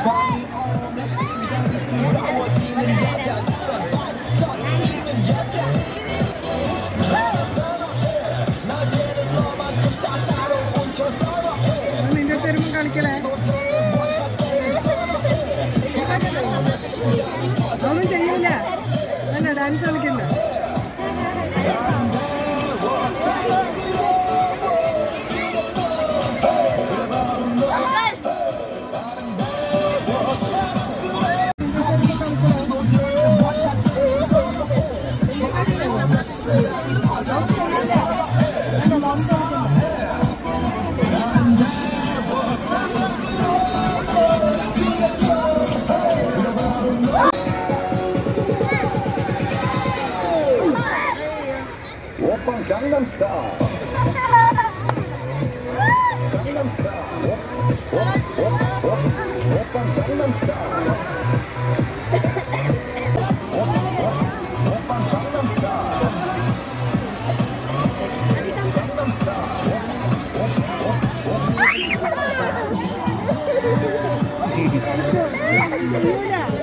마음이 오면 심장이 뜨거워지는 여자 이런 반전 있는 여자 낮에는 너만큼 따사로운 저 서러해 നിന്റെ തെരുവ് കളിക്കലേ ഒന്നും ചെയ്യൂല അല്ല ഡാൻസ് കളിക്കണ്ട 오빤 강남스타일 강남스타일 오빤 강남스타일 오빤 강남스타일 ചെയ്യൂല